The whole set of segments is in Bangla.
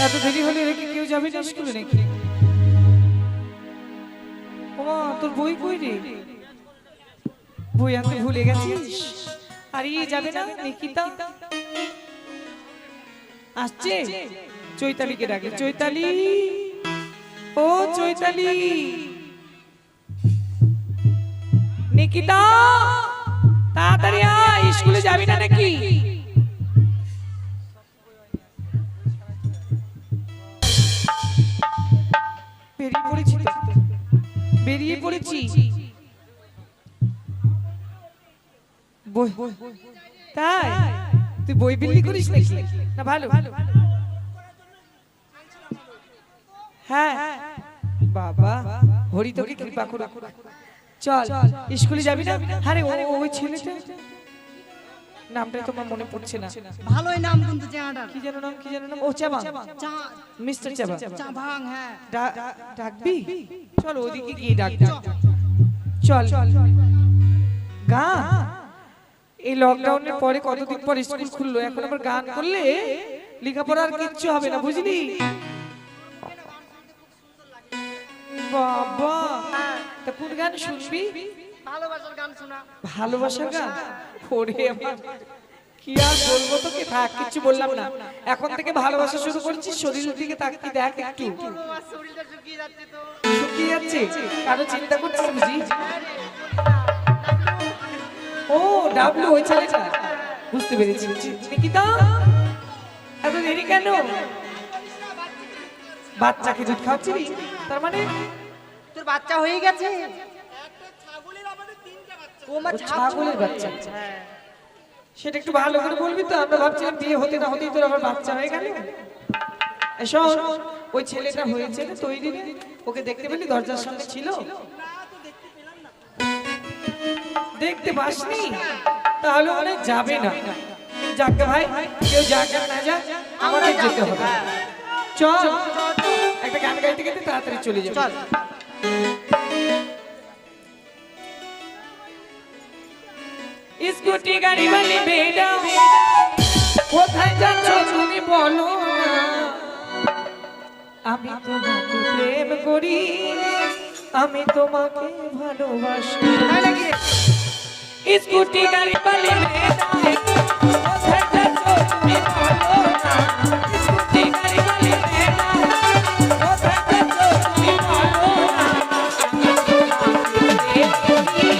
এত দেরি হলে রেখে কেউ যাবে না স্কুলে নাকি? ওমা তোর বই কই রে? বই আনতে ভুলে গেছিস? হারিয়ে যাবে না নিকিতা? আসছে? চৈতালিকে ডাকে। চৈতালি, ও চৈতালি, নিকিতা তাড়াতাড়ি আয়, স্কুলে যাবি না নাকি? বেরিয়ে পড়েছি, বেরিয়ে পড়েছি। বই তাই তুই বই বিক্রি করিস নাকি? না ভালো, হ্যাঁ বাবা হরি তোকে কৃপা করো। চল স্কুলে যাবি না? আরে ওই ছেলেটা নামটা তোমার মনে পড়ছে না। ভালোই নাম কিন্তু চেহারাটা। কি যেন নাম, কি যেন নাম? ও চাবা, মিস্টার চাবা। চাভাং, হ্যাঁ। ডাকবি? চল ওদিকে গিয়ে ডাকবি। চল গান। এই লকডাউনের পরে কতদিন পর স্কুল খুললো, এখন আবার গান করলে লেখাপড়া আর কিচ্ছু হবে না, বুঝলি? বাবা তা কোন গান শুনবি? ভালোবাসার গান শোনা। ভালোবাসার গান? ওরে আমার কি আর বলবো তোকে, থাক কিছু বললাম না। এখন থেকে ভালোবাসা শুরু করছিস, শরীরের দিকে তাকিয়ে দেখ একটু। শরীরটা শুকিয়ে যাচ্ছে তো। শুকিয়ে যাচ্ছে? কারো চিন্তা করছিস বুঝি? ও ডাবলু, ওই ছেলেটা, বুঝতে পেরেছি। নিকিতা এত দেরি কেন? বাচ্চাকে দুধ খাওয়াচ্ছিলি? তার মানে তোর বাচ্চা হয়ে গেছে? ছাগলের বাচ্চা? সেটা একটু ভালো করে বলবি তো, আমরা ভাবছিলাম বিয়ে হতে না হতেই তোর আবার বাচ্চা হয়ে গেল। এসব ওই ছেলেটা হয়েছে তৈরি, ওকে দেখতে পেলি? দরজার সামনে ছিল, দেখতে পাসনি? তাহলে অনেক যাবে না। যাকে ভাই কেউ যাক আর না যাক, আমাদের যেতে হবে। চল একটা গান গাইতে গাইতে তাড়াতাড়ি চলে যাবো। চল। স্কুটি গাড়ি বালি বেড়া, কোথায় যাচ্ছ তুমি বলো না? আমি তোমাকে প্রেম করি, আমি তোমাকে ভালোবাসি। স্কুটি গাড়ি বালি বেড়া, কোথায় যাচ্ছ তুমি বলো না? স্কুটি গাড়ি বালি বেড়া, কোথায় যাচ্ছ তুমি বলো না? আমি তোমাকে প্রেম করি,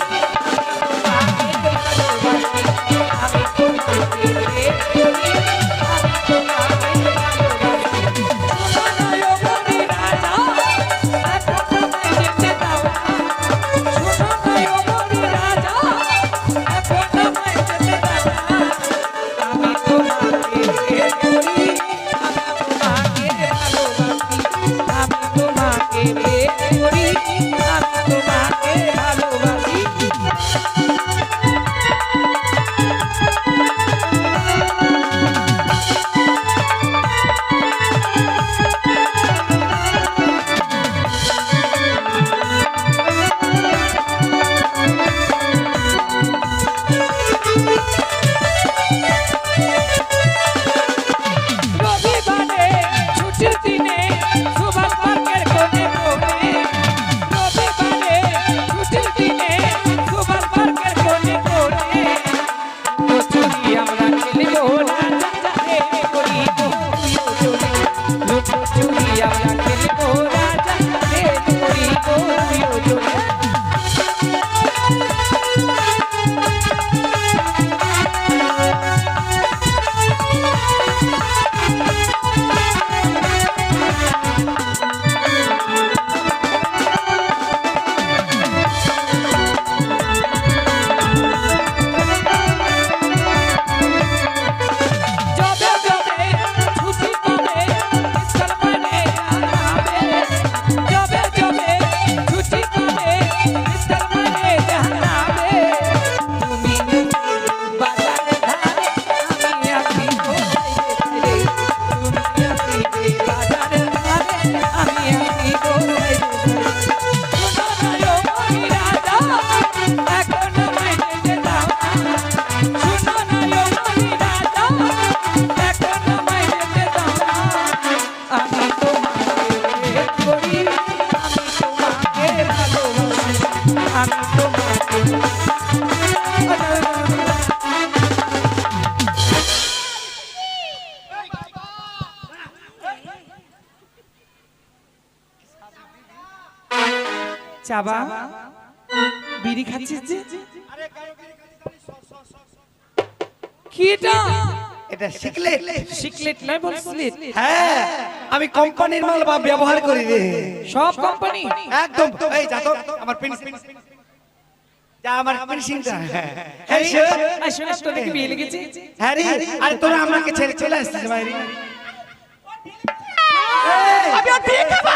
রাজা চাবা বিড়ি খাচ্ছিস যে কি এটা এটা সিকলেট। সিকলেট নয় বল স্লিট হ্যাঁ, আমি কোম্পানির মাল বা ব্যবহার করি রে। সব কোম্পানি একদম। এই যা তো আমার পেন্সিল, যা আমার পেন্সিলটা। হ্যাঁ এই শোনা তো দেখি বিয়ে লেগেছে হ্যাঁ রে, আরে তোরা আমাকে ছেড়ে চলে আসছিস বাইরে। আমি আর বিয়ে খাবো,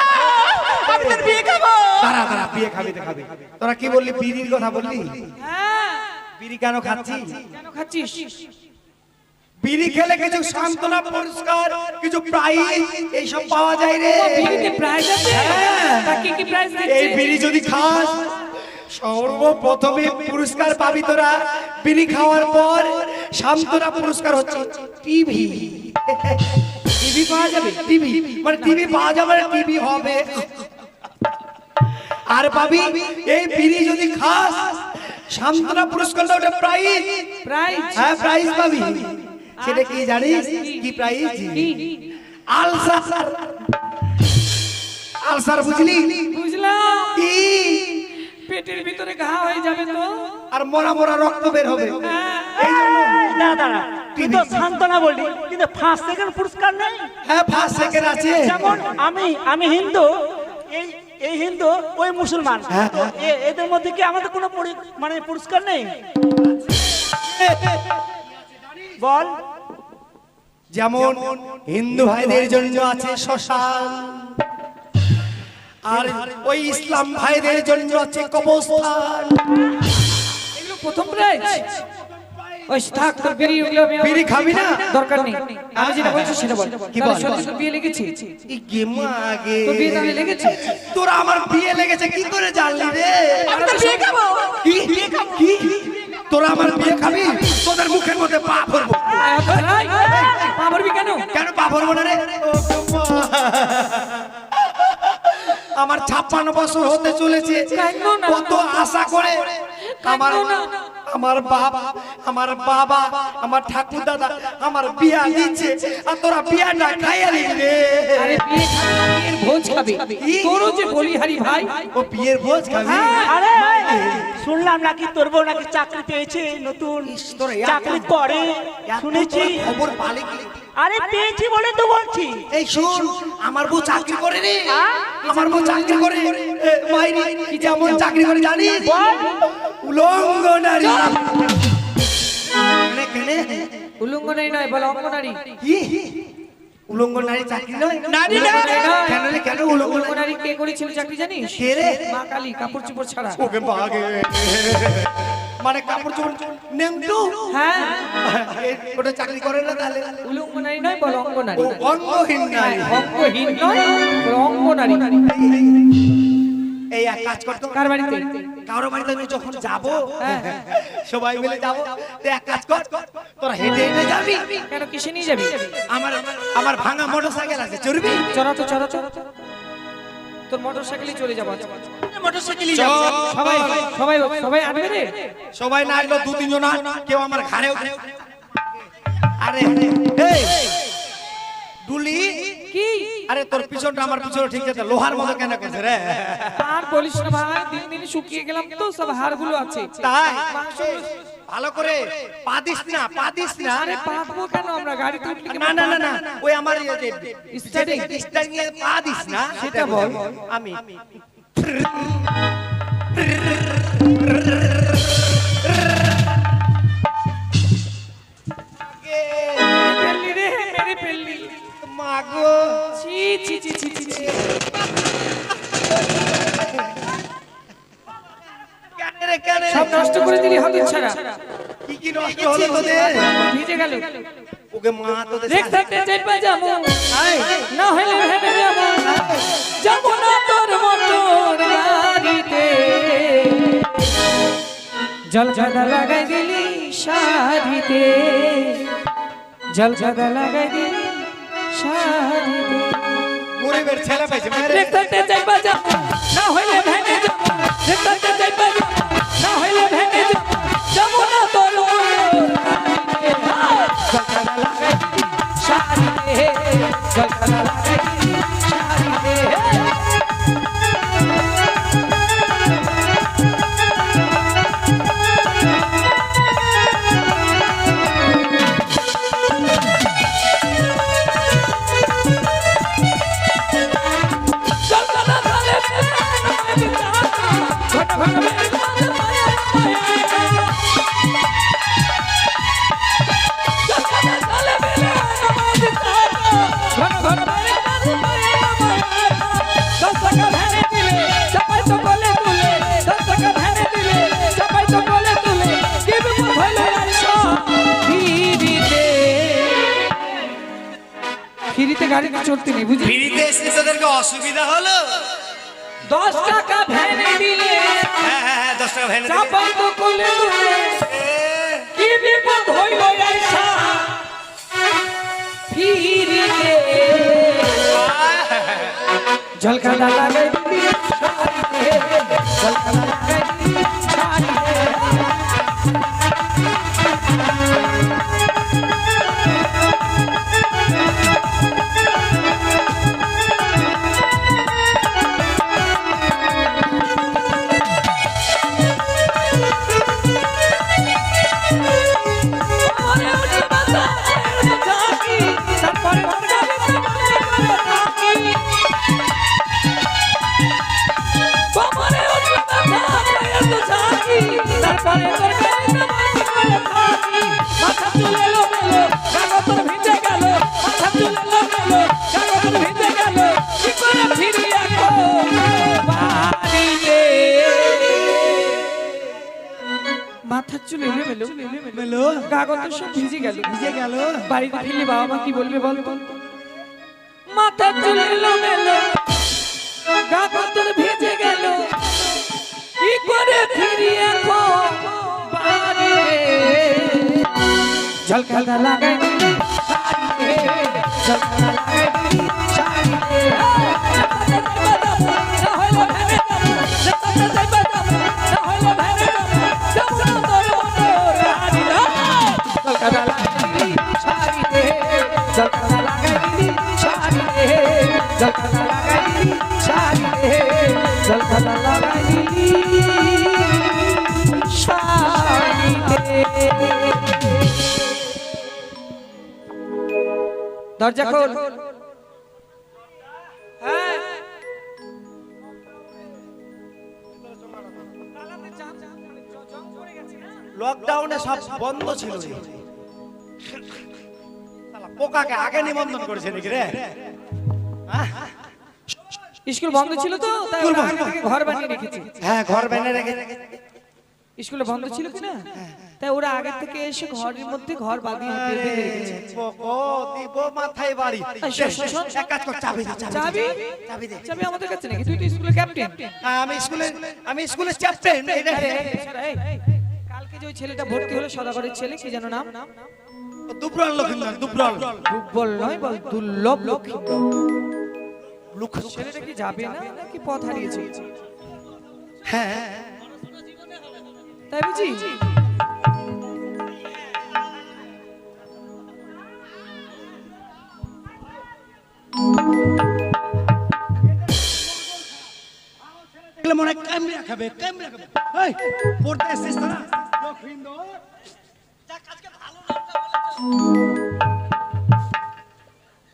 আমি তোর বিয়ে খাবো। দাঁড়া দাঁড়া, বিয়ে খাবি তো খাবি। তোরা কি বললি, বিড়ির কথা বললি? হ্যাঁ বিড়ি কেন খাচ্ছি? কেন খাচ্ছিস বিড়ি খেলে কিছু সান্ত্বনা, পুরস্কার, কিছু প্রাইজ এইসব পাওয়া যায় রে। বিড়িতে প্রাইজ আছে হ্যাঁ। তা কি কি প্রাইজ এই দিচ্ছে বিড়ি যদি খাস সর্বপ্রথমে পুরস্কার পাবি তোরা। বিড়ি খাওয়ার পর সান্ত্বনা পুরস্কার হচ্ছে টিভি। টিভি পাওয়া যাবে টিভি মানে টিভি পাওয়া যাবে, টিভি হবে। আর পাবি এই বিড়ি যদি খাস সান্ত্বনা পুরস্কারটা, ওটা প্রাইজ। প্রাইজ হ্যাঁ প্রাইজ পাবি। সেটা কি জানিস? কি প্রাইজ? আলসার। আলসার বুঝলি? বুঝলাম কি? পেটের ভিতরে ঘা হয়ে যাবে তো আর মরা মরা রক্ত বের হবে। এই জন্য দাদা তুই তো সান্ত্বনা বললি, কিন্তু ফার্স্ট সেকেন্ড পুরস্কার নেই। হ্যাঁ ফার্স্ট সেকেন্ড আছে। যেমন আমি হিন্দু, এই এই হিন্দু, ওই মুসলমান, হ্যাঁ, তো এদের মধ্যে কি আমাদের কোনো মানে পুরস্কার নেই? বল। যেমন হিন্দু ভাইদের জন্য আছে শ্মশান, আর ওই ইসলাম ভাইদের জন্য আছে কবরস্থান। এগুলো প্রথম প্রাইজ ওই থাক তোর বিড়ি ওগুলো আমি বিড়ি খাবি না? দরকার নেই আমি যেটা বলছি সেটা বল কি তাহলে বল? সত্যি তোর বিয়ে লেগেছে এই গেমা আগে তোর বিয়ে তাহলে লেগেছে তোরা আমার বিয়ে লেগেছে কি করে জানলি রে? আমি তোর বিয়ে খাবো। কি কি? তোরা আমার বিয়ে খাবি? তোদের মুখের মধ্যে পা ভরবো। আয় তো ভাই পা ভরবি কেন কেন পা ভরবো না রে? আমার 56 বছর হতে চলেছে, কাঁদো না। কত আশা করে আমার কাঁদো না। আমার বাবা, আমার বাবা, আমার ঠাকুর দাদা আমার বিয়া দিচ্ছে, আর তোরা বিয়াটা খাইয়া নিলি রে। আরে বিয়ে খাবি না, বিয়ের ভোজ খাবি তোরও যে বলিহারি ভাই ও বিয়ের ভোজ খাবি? আরে শুনলাম নাকি তোর বউ নাকি চাকরি পেয়েছে নতুন, তোরা চাকরি করে শুনেছি। খবর পালে কি? আরে পেয়েছি বলে তো বলছি। এই শুন, আমার বউ চাকরি করে রে। আমার বউ চাকরি করে মাইরি, কি যেমন চাকরি করে জানিস? উলঙ্গ নারী। কেনে কেনে? উলঙ্গ নারী নয় বল অঙ্গনারী কি? উলঙ্গ নারী চাকরি নয়? নারী নয়। কেন রে, কেন উলঙ্গ উলঙ্গ নারী? নারী কে করেছিল চাকরি জানিস কে রে? মা কালী কাপড় চোপড় ছাড়া ওকে বাগে মানে কাপড় চোপড় নেমটু। হ্যাঁ ওটা চাকরি করে না তাহলে? উলঙ্গ নারী নয় বল অঙ্গ নারী ও অঙ্গহীন নারী। অঙ্গহীন নয় বল অঙ্গ নারী এই এক কাজ করতো, কার বাড়িতে কারো বাড়িতে আমি যখন যাব হ্যাঁ। সবাই মিলে যাব, তো এক কাজ কর, তোরা হেঁটে হেঁটে যাবি। কেন কিসে নিয়ে যাবি আমার আমার ভাঙা মোটরসাইকেল আছে, চড়বি? চড়া তো চড়া চড়া তোর মোটরসাইকেলে চলে যাবো মোটরসাইকেলই চল, যাব। সবাই সবাই সবাই আনবে রে সবাই না আসলো দু তিনজন, কেউ আমার ঘাড়ে উঠে। আরে এই ডুলি, কি আরে তোর পিছনটা আমার পিছনে ঠিক আছে, লোহার মতো কেন করছে রে? আর বলিস না ভাই দিন দিন শুকিয়ে গেলাম তো সব হাড়গুলো আছে তাই মাংসগুলো- ভালো করে পা দিস না, পা দিস না। আরে পাবো কেন আমরা গাড়িতে উঠলে কি না না না না, ওই আমার স্টার্টিং স্টার্টিং এ পা দিস না, সেটা বল। আমি পেল্লি রে মেরে পেল্লি মাগো ছি ছি ছি ছি ছি ছি। কেন রে, কেন রে? সব নষ্ট করে দিলি হাত ছাড়া কি কি নষ্ট হলো তোদের? ভিজে গেল ওকে মা তোদের দেখ থাকতে চাইবা যাবো না হলে ভেবে যাবো যাবো না তোর মোটর গাড়িতে জল জাদা লাগাই দিলি শাড়িতে জল জাদা লাগাই দিলি শাড়িতে গরিবের ছেলে পাইছে মেরে। দেখ থাকতে চাইবা যাবো না হলে ভেঙে যাবো দেখ থাকতে চাইবা যাবো না হলে ভেঙে যাবো যাবো না তোর মোটর গাড়িতে জল জাদা লাগাই দিলি শাড়িতে জল জাদা লাগাই দিলি শাড়িতে গাড়িতে চড়তে নেই বুঝলি? ফ্রিতে এসে তোদেরকে অসুবিধা হলো? 10 টাকা ভ্যানে দিলে হ্যাঁ হ্যাঁ হ্যাঁ 10 টাকা ভ্যানে চাপাই তো কোলে তুলে কি বিপদ হইল আইসা ফিরিতে ঝলকালা লাগাই দিলি শাড়িতে ঝলকালা লাগাই দিলি শাড়িতে মাথার চুল এলোমেলো কাগজ সব ভিজে গেল বাড়িতে ফিরলে বাবা মা কি বলবে বল মাথার চুল এলোমেলো কাগজ ভিজে গেল কি করে ফিরি এখন বাড়িতে ঝলকালা লাগাই দিলি শাড়িতে ঝলকালা লাগাই দিলি শাড়িতে ঝলকালা লাগাই দিলি শাড়িতে ঝলকালা লাগাই দিলি শাড়িতে ঝলকালা লাগাই দিলি শাড়িতে দরজা খোল হ্যাঁ লকডাউনে সব বন্ধ ছিল রে। শালা পোকাকে আগে নিমন্ত্রণ করেছে নাকি রে? স্কুল বন্ধ ছিল তো তাই ওরা আগে থেকে ঘর বানিয়ে রেখেছে হ্যাঁ ঘর বেনে রেখে স্কুলে বন্ধ ছিল কি না তাই ওরা আগে থেকে এসে ঘরের মধ্যে ঘর বাঁধিয়ে বেঁধে রেখেছে ও দিব মাথায় বাড়ি। শোন, এক কাজ কর, চাবি দে, চাবি চাবি দে। চাবি আমাদের কাছে নাকি তুই তো স্কুলের ক্যাপ্টেন হ্যাঁ, আমি স্কুলের ক্যাপ্টেন। কালকে যে ওই ছেলেটা ভর্তি হলো সদাগরের ছেলে কি যেন নাম দুবরাল লক্ষিন্দর, দুবরাল। দুর্বল নয় বল দুর্লভ লক্ষ্মী ছেলেটা কি যাবে না নাকি পথ হারিয়েছে হ্যাঁ তাই বুঝি মনে হয় ক্যামেরা খাবে। এই পড়তে এসেছিস তো না লক্ষিন্দর?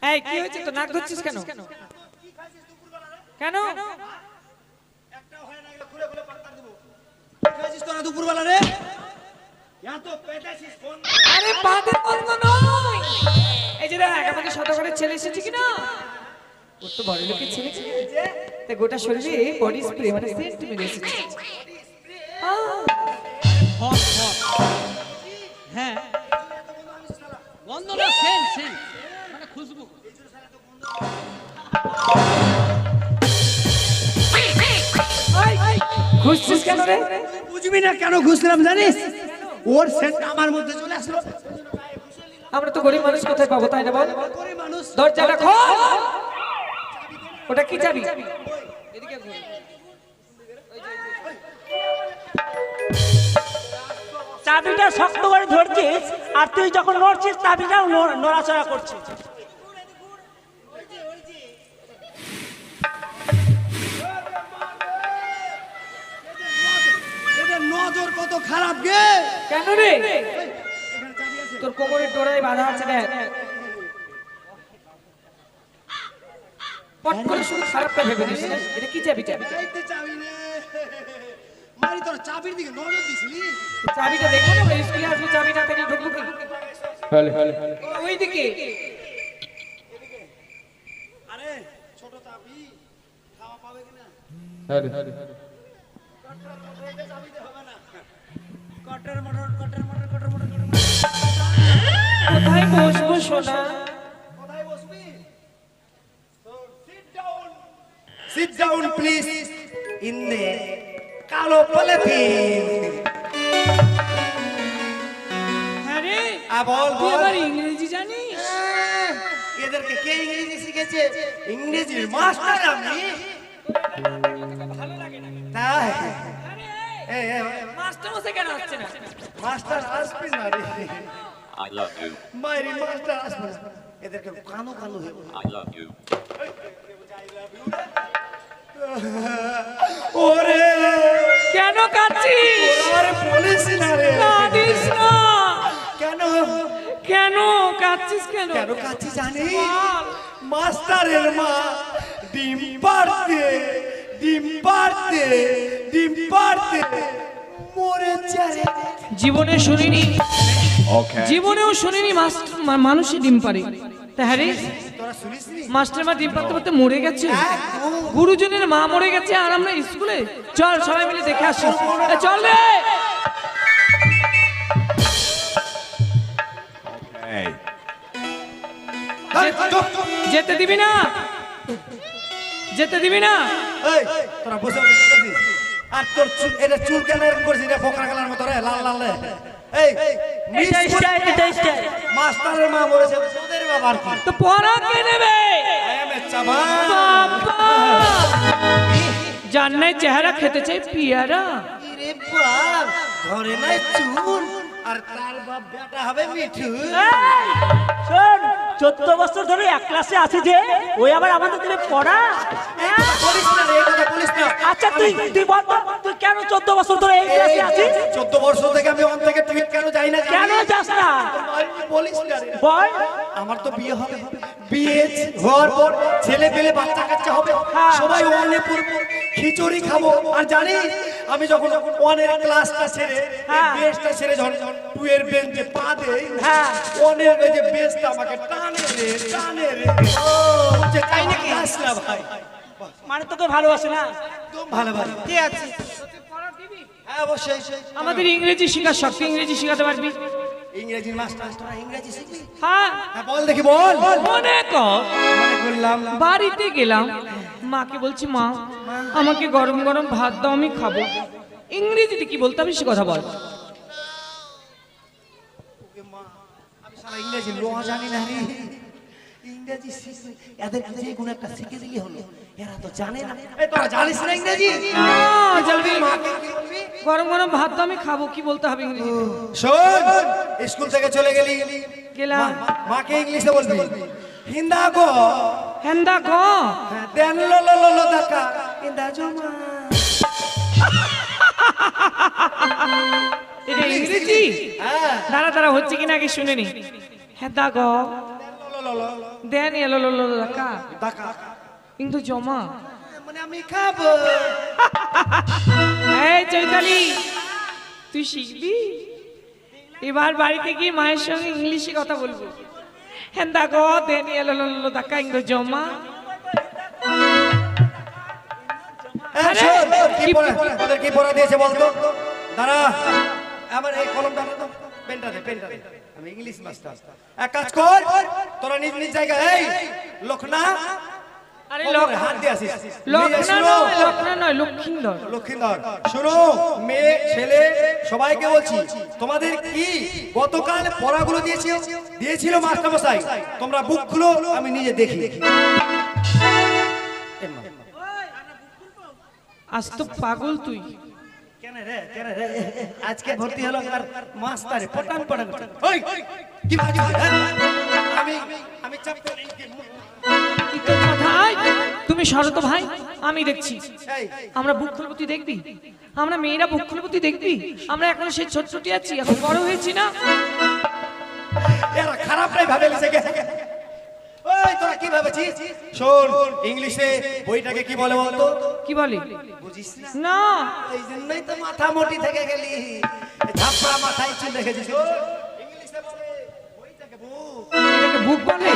এই কি হয়েছে তো নাক ধরছিস কেন কেন একটা হয় না, খুলে খুলে পাত্তা দেব। খাইছিস তো না দুপুরবেলা রে? এত পেটাইছিস ফোন। আরে বাদে বন্ধ নয় এই যে দেখ আমাদের সদাগরের ছেলে এসেছে কি না ওর তো বড় লোকের ছেলে কি তাই গোটা শরীরে বডি স্প্রে মানে সেন্ট মেরে এসেছে হ্যাঁ গন্ধ না সেন্ট মানে খুশবু। খুঁজছিস কেন রে বুঝবি না কেন ঘুষলাম জানিস? ওর সেন্ট আমার মধ্যে চলে আসলো। আমরা তো গরিব মানুষ কোথায় পাবো তাই না বল গরিব মানুষ। দরজাটা খোল ওটা কি চাবি এদিকে ঘুর চাবিটা শক্ত করে ধরছিস আর তুই যখন নড়ছিস চাবিটাও নড়াচড়া করছিস। এদের নজর কত খারাপ গে। কেন রে তোর কোমরের ডোরায় বাঁধা আছে দেখ পট করে শুধু খারাপটা ভেবে নিস না এটা কি চাবি চাবি চাইতে চাবি রে। মারি তোর চাবির দিকে নজর দিছিলি? চাবিটা দেখো না স্কুলে আসবে চাবি না থাকলে ঢুকবো কি ওই দিকে আরে ছোট চাবি খাওয়া পাবে কিনা? চাবিতে হবে না। কটার মোটর। কোথায় বসবো সোনা কোথায় বসবি? Sit down, please. In the কালো পলিথিন। আরে বল তুই বল। আবার ইংরেজি জানিস? এদেরকে কে ইংরেজি শিখেছে? ইংরেজির মাস্টার আমি। তাই? এই, মাস্টার মশাই কেন আসছে না? মাস্টার আসবে না রে। I love you. মায়ের মাস্টার আসবে না। এদেরকে কানো কানো হয়ে I love you. ওরে কেন কাঁদছিস? আরে বলিস না রে। কাঁদিস না। কেন কেন কাঁদছিস কেন? কেন কাচ্ছি জানি? মাস্টারের মা ডিম পাড়তে ডিম পাড়তে ডিম পাড়তে মরেছে রে। জীবনে শুনিনি, জীবনেও শুনিনি মানুষই ডিম পারে। তা হ্যাঁ রে, তোরা শুনিসনি? মাস্টার মা ডিম পারতে পারতে মরে গেছে, গুরুজনের মা মরে গেছে, আর আমরা স্কুলে। চল সবাই মিলে দেখে আসি। এ, চল রে। Hey. যেতে দিবি না, যেতে দিবি না। এই তোরা বসে বসে করছিস? আর তোর চুল, এটা চুল কেন এরকম করছিস রে? বোকরা কালার মতো রে, লাল লাল রে। এই মিস মাস্টারের মা মরেছে, ওদের বাবার কি? তো পড়া কে নেবে? বাবা জান্নাই চেহারা খেতে চাই পিয়ারা। রে বাপ, ঘরে নাই চুল, আর তার বাপ বেটা হবে মিঠু। এই, শোন 14 বছর ধরে এক ক্লাসে আছি যে, ওই আবার আমাদের দিকে পড়া। হ্যাঁ? বলিস না রে, এই কথা বলিস না। আচ্ছা তুই তুই বল তো, তুই কেন 14 বছর ধরে এই ক্লাসে আছিস? 14 বছর থেকে আমি অন থেকে তুই কেন যাই না? কেন যাস না? বলিস না রে। বল। আমার তো বিয়ে হবে, বিয়ে হওয়ার পর ছেলে পেলে বাচ্চা কাচ্চা হবে, হ্যাঁ। সবাই ওয়ানে পড়বো, খিচুড়ি খাবো। আর জানিস আমি যখন ওয়ানের ক্লাসটা ছেড়ে, হ্যাঁ। বেসটা ছেড়ে যখন টুয়ের বেঞ্চে পা দেই, হ্যাঁ। ওয়ানের ওই যে বেসটা আমাকে টানে রে, টানে রে। যে তাই নাকি? আসলা ভাই, মানে তোকে ভালোবাসে না? একদম ভালো ভালো। ঠিক আছে। হ্যাঁ অবশ্যই। আমাদের ইংরেজি শেখার শখ, তুই ইংরেজি শেখাতে পারবি? ইংরেজি মাস্টার, তোরা ইংরেজি শিখবি? হ্যাঁ, হ্যাঁ বল দেখি, বল। মনে কর মনে করলাম বাড়িতে গেলাম, মাকে বলছি মা আমাকে গরম গরম ভাত দাও, আমি খাবো। ইংরেজিতে কি বলতে হবে সে কথা বল। আমি শালা ইংরেজি লোহা জানি না রে। ইংরেজি শিখবে, এদেরকে যে কোনো একটা শিখে দিলে হলো। এরা তো জানে না। এই তোরা জানিস না ইংরেজি? জলদি মাকে কি বলবি? গরম গরম ভাত দাও, আমি খাবো। কি বলতে হবে ইংরেজি? শোন, স্কুল থেকে চলে গেলি, গেলাম, মাকে ইংলিশে বলবি হিন্দা গো, হেন্দা গ দেন লো লো লো লো দাকা হিন্দা জমা। এটা ইংরেজি? হ্যাঁ, দাঁড়া দাঁড়া, হচ্ছে কিনা আগে শুনে নি। হেন্দা গ লো লো লো দেন এলো লো লো দাকা দাকা, কিন্তু জমা। মানে আমি খাবো। এই চৈতালি, তুই শিখবি? এবার বাড়িতে গিয়ে মায়ের সঙ্গে ইংলিশে কথা বলবো। হেন্দা গ দেন এলো লো লো দাকা ইংরেজি জমা। হ্যাঁ, শোন, কি পড়া, ওদের কি পড়া দিয়েছে বলতো? দাঁড়া, আমার এই কলমটা দে তো, পেনটা দে, পেনটা দে। আমি ইংলিশ মাস্টার। এক কাজ কর, তোরা নিজ নিজ জায়গায়, এই লখনা, আরে কোমরে হাত দিয়ে আসিস। লক্ষণা শুনো, নয়, লক্ষণা নয়, লক্ষিন্দর। লক্ষিন্দর, শুনো, মেয়ে ছেলে সবাইকে বলছি, তোমাদের কি গতকাল পড়াগুলো দিয়েছিল মাস্টারমশাই? তোমরা বুক খুলো, আমি নিজে দেখি। আজ তো পাগল তুই। কেন রে, কেন রে? আজকে ভর্তি হলো আর মাস্টারে পটান পটান করে। ওই কি ভাজি? আমি চাপ করে কি তোর মাথায়? তুমি সরো তো ভাই, আমি দেখছি। এই আমরা বুক খুলবো, তুই দেখবি? আমরা মেয়েরা বুক খুলবো, তুই দেখবি? আমরা এখন সেই ছোট ছোটি আছি, এখন বড় হয়েছি না। এরা খারাপ নাই ভাবে লিখে গেছে। ওই তোরা কি ভাবছিস? শোন, ইংলিশে বইটাকে কি বলে বলতো? কি বলে? বুঝিস না? না, এই জন্যই তো মাথা মোটি থেকে গেলি, ঝাপড়া মাথায় চুল দেখেছিস। ইংলিশে বলে বইটাকে বুক। এটাকে বুক বলে?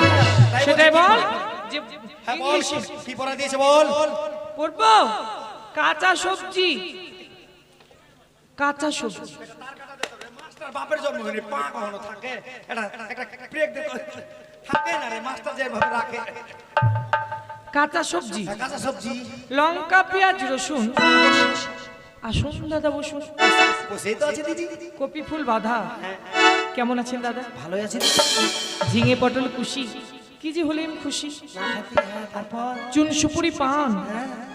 সেটাই বল। যে হ্যাঁ বল, ইংলিশে কি পড়া দিয়েছে বল। পড়বো কাঁচা সবজি, কাঁচা সবজি। মাস্টার বাপের জন্ম হয়নি, পা কখনো থাকে? এটা একটা ব্রেক দে তো। থাকে না রে, মাস্টার যেভাবে রাখে। কাঁচা সবজি, কাঁচা সবজি। লঙ্কা, পেঁয়াজ, রসুন। আসুন দাদা, বসুন। বসেই তো আছে দিদি। কপি ফুল বাঁধা। কেমন আছেন দাদা? ভালোই আছে। ঝিঙে পটল কুশি, কি যে হলেন খুশি। তারপর চুন সুপুরি পান,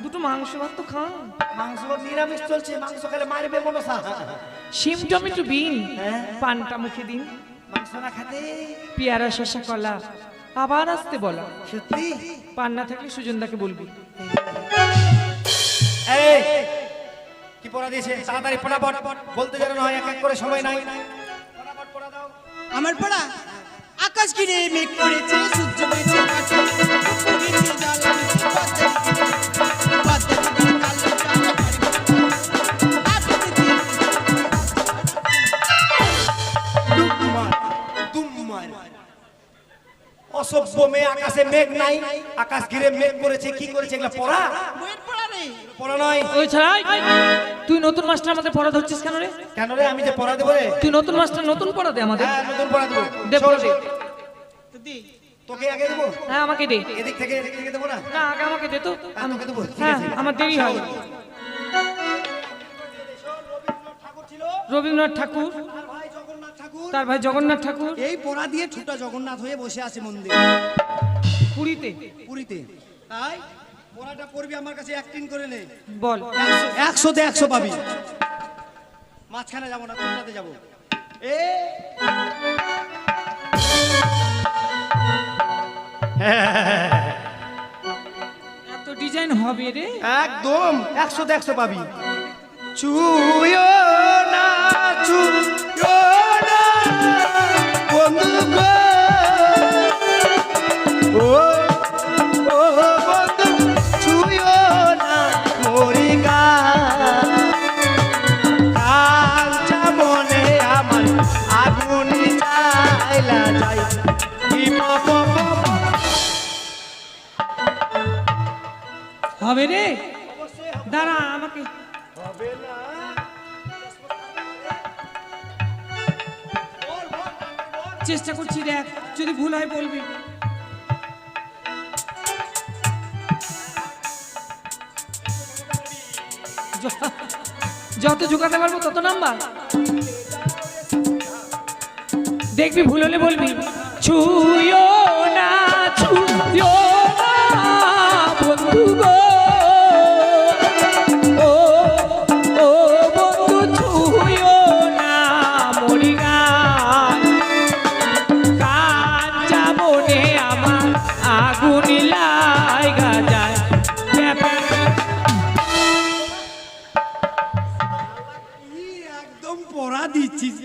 দুটো মাংস ভাত তো খান। মাংস নিরামিষ চলছে, মাংস খেলে মারবে মনসা। শিম টমেটো বিন, পানটা মুখে দিন। মাংস না খেতে পেয়ারা শসা কলা, আবার আসতে বলা। সত্যি? পান না থাকলে সুজনদাকে বলবি। এই কি পড়া দিয়েছে? তাড়াতাড়ি ফটাফট বলতে যেন না হয়, এক এক করে সময় নাই। ফটাফট পড়া দাও। আমার পড়া আকাশ ঘিরে মেঘ করেছে, সূর্য হয়েছে কাছে, হয়েছে জ্বালা, অসভ্য মেয়ে, আকাশে মেঘ নাই, আকাশ ঘিরে মেঘ করেছে। কি করেছে এগুলা? পড়া? বইয়ের পড়া নেই। পড়া নয়। ওই ছাড়াই তুই নতুন মাস্টার আমাদের পড়া ধরছিস কেন রে? কেন রে? আমি যে পড়া দেবো রে। তুই নতুন মাস্টার, নতুন পড়া দে আমাদের। হ্যাঁ, নতুন পড়া দেবো। দে পড়া দে। তো দি তোকে আগে দেবো? হ্যাঁ আমাকে দে। এদিক থেকে এদিক থেকে দেবো না? না আগে আমাকে দে তো। হ্যাঁ, তোকে দেবো। ঠিক হ্যাঁ আছে। আমার দেরি হয়। রবীন্দ্রনাথ ঠাকুর, ভাই জগন্নাথ ঠাকুর তার ভাই জগন্নাথ ঠাকুর এই পড়া দিয়ে ছোটা জগন্নাথ হয়ে বসে আছে মন্দির পুরীতে। পুরীতে। তাই পড়াটা পড়বি, আমার কাছে অ্যাক্টিং করে নে। বল। 100তে 100 পাবি। মাঝখানে যাবো না, কোনটাতে যাবো? এ এত ডিজাইন হবে রে? একদম 100তে 100 পাবি। চুয়ো না চুয়ো না বন্ধু গো, ও ও বন্ধু চুয়ো না মরি গা, কাঁচা মনে আমার আগুন চাইলা যাই। হবে রে? দাঁড়া আমাকে। চেষ্টা করছি, দেখ যদি ভুল হয় বলবি। যত ঝুঁকাতে পারবো তত নাম্বার। দেখবি ভুল হলে বলবি। ছুঁয়ো না ছুঁয়ো না বন্ধু গো, ও ও বন্ধু ছুঁয়ো না মরি গান, কাঁচা মনে আমার আগুন লাগা যায়। একদম পড়া দিচ্ছিস।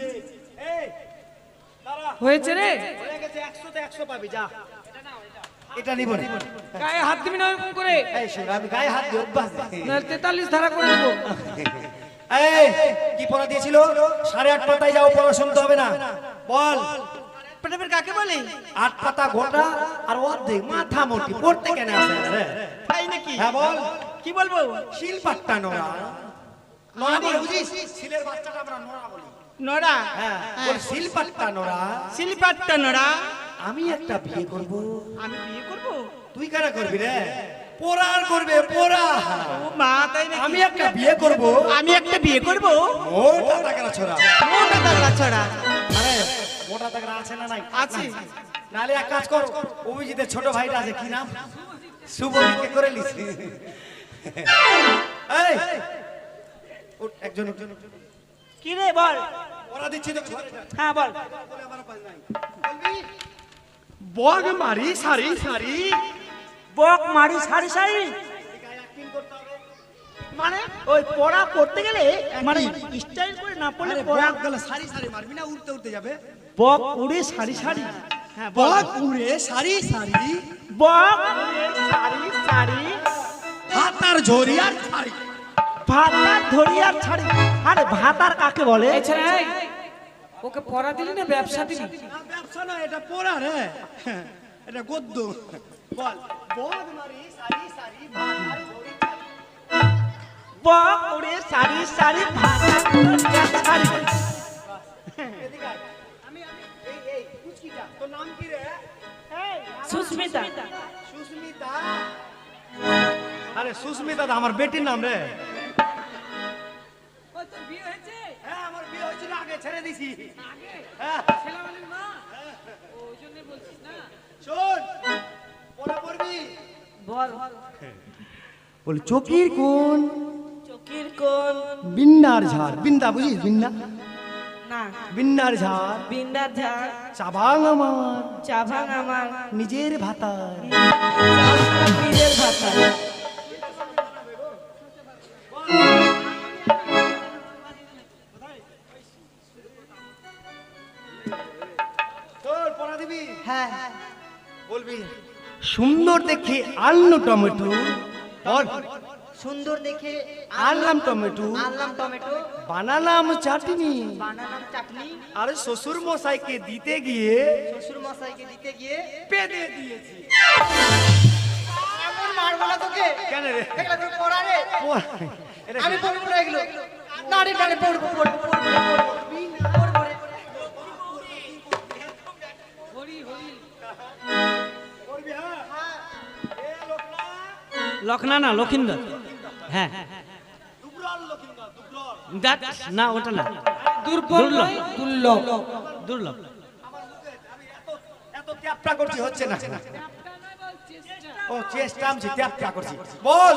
হয়েছে রে? হয়ে গেছে। 100তে 100 পাবি। যা এটা নিব না। গায়ে হাত দিবি না এরকম করে। এই শোন, আমি গায়ে হাত দিয়ে অভ্যাস। 43 ধারা করে দেবো। এই কি পড়া দিয়েছিল? 8.5 পাতায় যাও, পড়া শুনতে হবে না। বল। পেটের কাকে বলে? 8 পাতা গোটা আর অর্ধেক মাথা মোটি। পড়তে কেন আসে রে? তাই নাকি? হ্যাঁ বল। কি বলবো? শিল পাট্টা নোরা। নোরা বলে বুঝিস? শিলের বাচ্চাটা আমরা নোরা বলি। নড়া। হ্যাঁ, ওর শিল পাট্টা নোরা। শিল্পাট্টা নড়া। আমি একটা বিয়ে করব। আমি বিয়ে করব? তুই কেন করবি রে? পোড়ার করবে, পোড়া। ও মা, তাই নাকি? আমি একটা বিয়ে করব। আমি একটা বিয়ে করব? মোটা তাগড়া ছোড়া। মোটা তাগড়া ছড়া। আরে মোটা তাগড়া আছে না নাই? আছে। নালে এক কাজ কর, অভিজিতের ছোট ভাইটা আছে, কি নাম? শুভজিৎকে করে লিছি। এই উঠ, একজন একজন কি রে বল? ওরা দিচ্ছি তো। হ্যাঁ বল। বক মারি সারি সারি, বক মারি সারি সারি মানে ওই পড়া পড়তে গেলে মানে স্টাইল করে না পড়লে পড়া গেলে সারি সারি মারবি না, উড়তে উড়তে যাবে। বক উড়ে সারি সারি। হ্যাঁ বক উড়ে সারি সারি, বক উড়ে সারি সারি, হাতার ঝরি আর ছাড়ি। ভাতার ধরি আর ছাড়ি। আরে ভাতার কাকে বলে? এছাড়া এই, ওকে পড়া দিলি না ব্যবসা দিলি? ব্যবসা না, এটা পড়া রে, এটা গদ্য। বল। বক মারি সারি সারি, ভাতার ঝরি ছাড়ি। বক উড়ে সারি সারি, ভাতার ধরি আর ছাড়ি। তোর নাম কি রে? সুস্মিতা। সুস্মিতা। আরে সুস্মিতা তো আমার বেটির নাম রে। ও তোর বিয়ে হয়েছে হ্যাঁ আমার বিয়ে হয়েছিল আগে, ছেড়ে দিছি। আগে হ্যাঁ ছেলেমানুষ মা ওই জন্য বলছিস না শোন, পড়া পড়বি। বল বল চকির কোন চকির কোন বিন্নার ঝাড়, বিন্দা বুঝিস বিন্দা, না বিন্নার ঝাড়, বিন্দার ঝাড় চাবাং আমার চাভাং আমার নিজের ভাতার। নিজের ভাষা তোর পড়া দিবি? হ্যাঁ বলবি সুন্দর দেখে আনলো টমেটো, আর সুন্দর দেখে আনলাম টমেটো, আনলাম টমেটো, বানালাম চাটনি, বানালাম চাটনি, আর শ্বশুর মশাইকে দিতে গিয়ে শ্বশুর মশাইকে দিতে গিয়ে পেদে দিয়েছি। এমন মারবো না তোকে। কেন রে? দেখলা তোর পড়া রে, এটা আমি পড়বো না এগুলো। না রে না রে, পড়বো পড়বো পড়বো পড়বো রে। হরি হরি লখনা না লক্ষিন্দর, হ্যাঁ দেখ, না ওটা না, দুর্বল দুর্লভ। নয়, দুর্লভ দুর্লভ। এত ত্যাপটা করছি হচ্ছে না। একটা নয় বল চেষ্টা ও চেষ্টা আমি ত্যাপটা করছি। বল,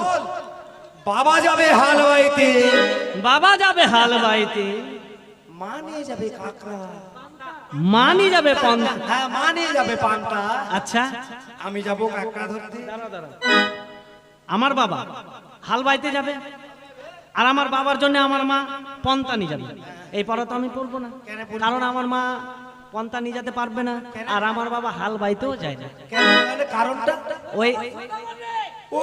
বাবা যাবে হাল বাইতে, বাবা যাবে হাল বাইতে, মা নিয়ে যাবে কাকড়া, মানি যাবে পন্থা। হ্যাঁ মা নিয়ে যাবে পান্তা, আচ্ছা, আমি যাবো কাকড়া ধরতে। আমার বাবা হাল বাইতে যাবে, আর আমার বাবার জন্য আমার মা পন্থা নিয়ে যাবে। এই পড়া তো আমি পড়বো না, কারণ আমার মা পন্থা নিয়ে যেতে পারবে না, আর আমার বাবা হাল বাইতেও যায় না। কেন মানে কারণটা? ওই ও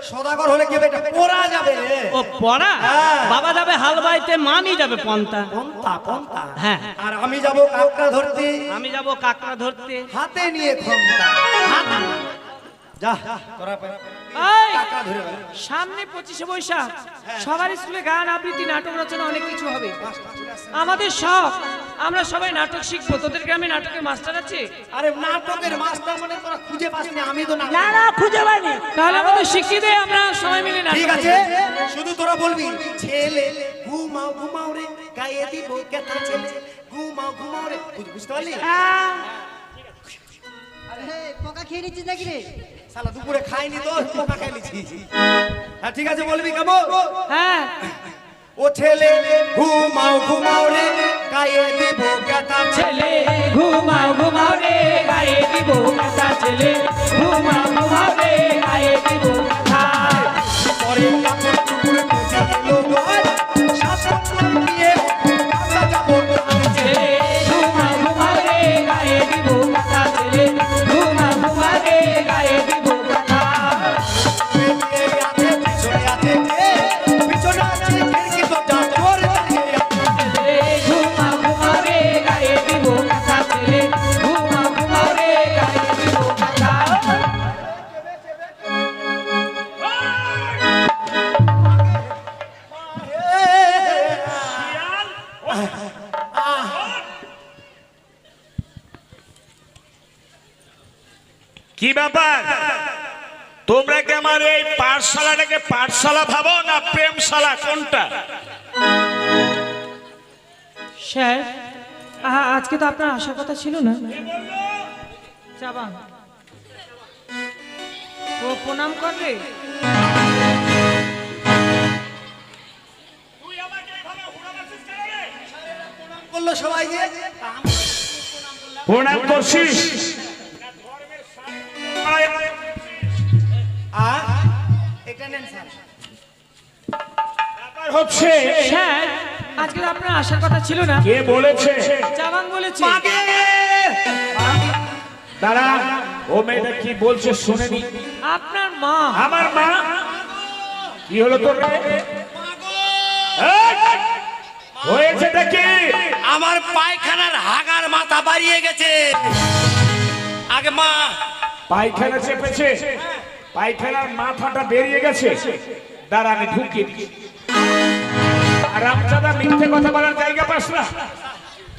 সদাগর হলে কি হবে, এটা পড়া যাবে রে। ও পড়া, হ্যাঁ। বাবা যাবে হাল বাইতে, মা নিয়ে যাবে পন্থা। পন্তা পন্তা, হ্যাঁ, আর আমি যাবো কাকড়া ধরতে, আমি যাব কাকড়া ধরতে। হাতে নিয়ে ঘন্টা। যা তোরা এই, কাকড়া ধরে বেড়া। সামনে 25শে বৈশাখ সবার স্কুলে গান আবৃত্তি নাটক রচনা অনেক কিছু হবে। আমাদের শখ আমরা সবাই নাটক শিখবো। তোদের গ্রামে নাটকের মাস্টার আছে? আরে নাটকের মাস্টার মানে তোরা খুঁজে পাসনি, আমি তো না। না না, খুঁজে পাইনি। তাহলে আমাদের শিখিয়ে দে, আমরা সবাই মিলে নাটক ঠিক করব। আছে, শুধু তোরা বলবি ছেলে ঘুমাও ঘুমাও রে, গায়ে দিব কেতা ছেলে ঘুমাও ঘুমাও রে। বুঝতে পারলি? আরে পোকা খেয়ে নিচ্ছিস নাকি রে? শালা দুপুরে খাইনি তো, পোকা খেয়ে নিছি। হ্যাঁ ঠিক আছে, বলবি কেমন? হ্যাঁ, ও ছেলে ঘুমাও ঘুমাও রে, গায়ে দিব কেতা ছেলে ছেলে ঘুমাও ঘুমাও রে, গায়ে দিব কথা, ছেলে ঘুমাও ঘুমাও রে, গায়ে দিব কথা। পরে কাপড় টুকুরে মুছে গেল ঘর, শাসন নিয়ে আমরা যাবো তার ছেলে। ছেলে ঘুমাও ঘুমাও রে, গায়ে দিব কথা, ছেলে ঘুমাও ঘুমাও রে, গায়ে দিব কথা। এগিয়ে আছে, পিছনে আছে কে? পিছনে আছে খিড়কি দরজা, তোর দাঁড়িয়ে আছে। ছেলে ঘুমাও ঘুমাও রে, গায়ে দিব কথা, ছেলে ঘুমাও ঘুমাও রে, গায়ে দিব কথা। কি ব্যাপার, তোমরা কি আমার এই পাঠশালাটাকে পাঠশালা ভাবো না প্রেমশালা, কোনটা? স্যার, আজকে তো আপনার আসার কথা ছিল না। চাবা ও প্রণাম করবে। বললো সবাই যে প্রণাম করছিস? এটা নেন স্যার। ব্যাপার হচ্ছে, স্যার, আজকে তো আপনার আসার কথা ছিল না। কে বলেছে? চাবাং বলেছে। দাঁড়া, ও মেয়েটা কি বলছে শুনেনি? আপনার মা। আমার মা? কি হলো তোর রে? এই, হয়েছেটা কি? আমার পায়খানার হাগার মাথা বাড়িয়ে গেছে। আগে মা পায়খানা চেপেছে, পায়খানার মাথাটা বেরিয়ে গেছে। দাঁড়া আমি ঢুকিয়ে দিচ্ছি। আরামজাদা মিথ্যে কথা বলার জায়গা পাস না।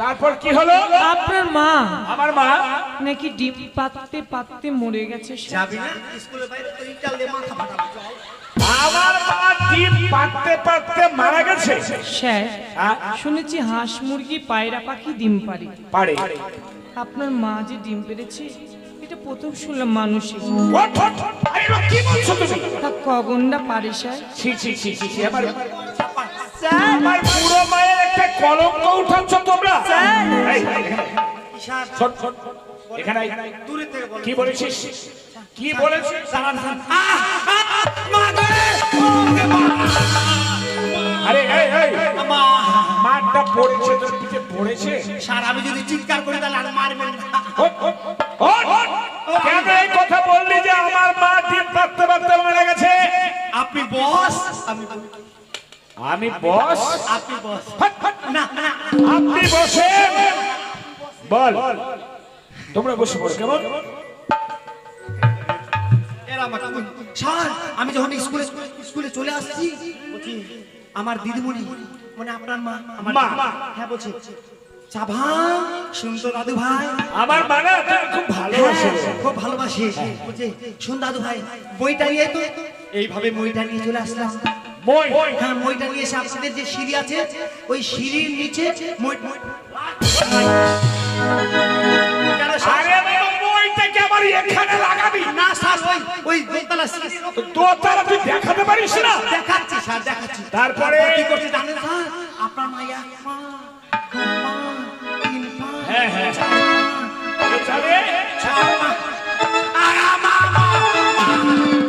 তারপর কি হলো? আপনার মা আমার মা নাকি ডিম পাততে পাততে মরে গেছে স্যার। যাবি না স্কুলের বাইরে তো ইটাল দিয়ে মাথা ফাটাবো চল। আমার মা ডিম পাততে পাততে মারা গেছে। স্যার হ্যাঁ? শুনেছি হাঁস মুরগি পায়রা পাখি ডিম পারে, পারে। আপনার মা যে ডিম পেড়েছে এটা প্রথম শুনলাম মানুষে। ওঠ, ওঠ, আরে এগুলো কি বলছো তুমি? তা কগনটা পারে স্যার? ছি ছি ছি ছি ছি, আমার পুরো মায়ের একটা কলঙ্ক উঠাচ্ছ তোমরা। এই, শোন, শোন, এখানে আয়। দূরে থেকে বল। কি বলেছিস? কি বলেছিস? আরে এই এই মাঠটা পড়েছে, তোর পিঠে পড়েছে। স্যার আমি যদি চিৎকার করি তাহলে আর মারবেন না। ওঠ, ওঠ, ওঠ, ওঠ। কেন এই কথা বললি যে আমার মা ডিম পাততে পাততে মারা গেছে? আপনি বস, আমি বস? আপনি বস। হাট, হাট। না না আপনি বসে বল। তোমরা বসে পড়ো কেমন? এরা আমাকে স্যার আমি যখন স্কুলে চলে আসছি বলছি আমার দিদিমণি মানে আপনার মা আমার মা। হ্যাঁ বলছি চাভা শুনতো দাদু ভাই আমার মানা তোকে খুব ভালোবাসে। হ্যাঁ, খুব ভালোবাসি বলছে শুন দাদু ভাই বইটা নিয়ে তো এইভাবে বইটা নিয়ে চলে আসলাম। মই হ্যাঁ বইটা নিয়ে এসে আপনাদের যে সিঁড়ি আছে ওই সিঁড়ির নিচে কেন স্যার? আরে বাবা, মইটাকে আমার এখানে লাগাবি না স্যার ওই দোতলা সিঁড়ি তোরা তুই দেখাতে পারিস না? দেখাচ্ছি স্যার দেখাচ্ছি। তারপরে কি করছে জানেন স্যার? আপনার মা এক পা, দু পা, তিন পা, হ্যাঁ হ্যাঁ চার পা, এ যাবে। ছয় পা।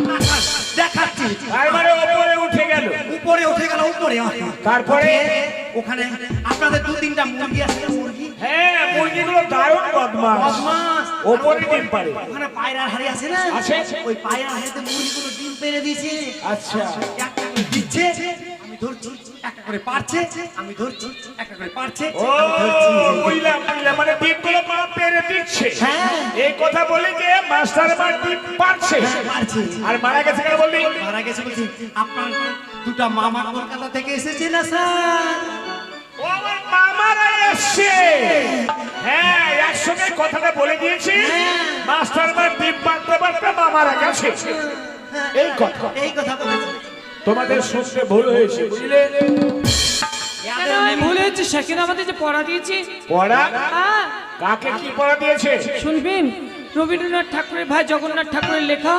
না, স্যার, দেখাচ্ছি তার মানে ওপরে উঠে গেল। উপরে উঠে গেল উপরে তারপরে? ওখানে আপনাদের দু তিনটা মুরগি আছে না, মুরগি হ্যাঁ, মুরগিগুলো দারুণ বদমাস। বদমাস। ওপরে ডিম পারে। ওখানে পায়রার হাড়ি আছে না আছে। ওই পায়রার হাড়িতে মুরগিগুলো ডিম পেড়ে দিয়েছে। আচ্ছা। একটা করে দিচ্ছে আমি ধরছি, একটা করে পারছে আমি ধরছি, একটা করে পারছে ও আমি ধরছি। বুঝলাম বুঝলাম, মানে ডিমগুলো মা পেরে দিচ্ছে। হ্যাঁ। এই কথা বলি যে মাস্টার মা ডিম পারছে। পারছে। আর মারা গেছে কেন বললি? মারা গেছে বলছি আপনার দুটা মামা কলকাতা থেকে এসেছে না স্যার? ও আমার মামারা এসছে। হ্যাঁ, একসঙ্গে কথাটা বলে দিয়েছি। মাস্টার মা ডিম পারতে পারতে মামারা গেছে। এই কথা এই কথা বলেছে। তোমাদের শুনতে ভুল হয়েছে, বুঝলে? কেন আমি ভুলে হচ্ছে সেখানে আমাদের যে পড়া দিয়েছে। পড়া হ্যাঁ, কাকে কি পড়া দিয়েছে? শুনবেন রবীন্দ্রনাথ ঠাকুরের ভাই জগন্নাথ ঠাকুরের লেখা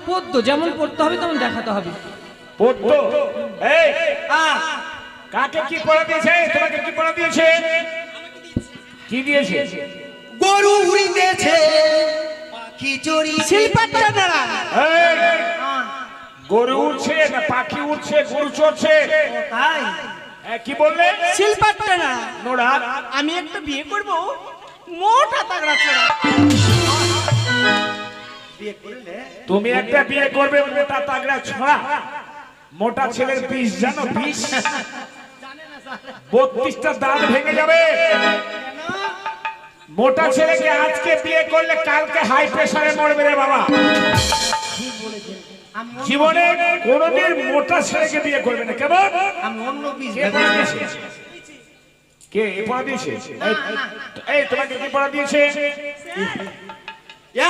পদ্য যেমন পড়তে হবে তেমন দেখাতে হবে। পদ্য। এই কাকে কি পড়া দিয়েছে? তোমাকে কি পড়া দিয়েছে? কি দিয়েছে? গরু উড়িতেছে পাখি চড়ি শিল্পাটা দাঁড়া এই, গরু উঠছে না পাখি উঠছে, গরু চড়ছে? তাই কি বললে? শিল্পাটা না নোড়া। আমি একটা বিয়ে করব মোটা তাগড়া ছেড়া বিয়ে করলে তুমি একটা বিয়ে করবে মোটা তাগড়া ছড়া? মোটা ছেলের বিষ জানো? বিষ 32টা দাঁত ভেঙে যাবে। মোটা ছেলেকে আজকে বিয়ে করলে কালকে হাই প্রেসারে মরবে রে বাবা। জীবনে কোনোদিন মোটা ছেলেকে বিয়ে করবে না। কেমন? আমি অন্য বিষ কে পড়া দিয়েছে? কে এ পড়া দিয়েছে? এই তোমাকে কি পড়া দিয়েছে?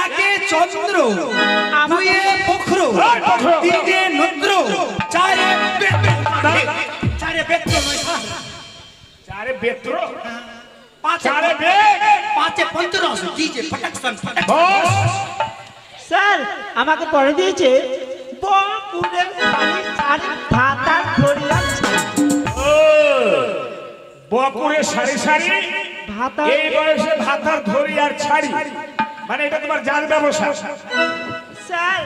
একে চন্দ্র দুয়ে বক্র এই, বক্র। তিনে নদ্র চারে চারে বেত্র নয় স্যার চারে বেত্র, পাঁচে চারে বেগ। পাঁচে পঞ্চরস ডিজে প্রোটেকশন বস। স্যার আমাকে পড়ে দিয়েছে বকুড়ের শাড়ি শাড়ি ভাতার ধরিয়া ও, বকুড়ে সারি সারি, ভাতা এই বয়সে ভাতার ধরি আর ছাড়ি, মানে এটা তোমার জাল ব্যবসা। স্যার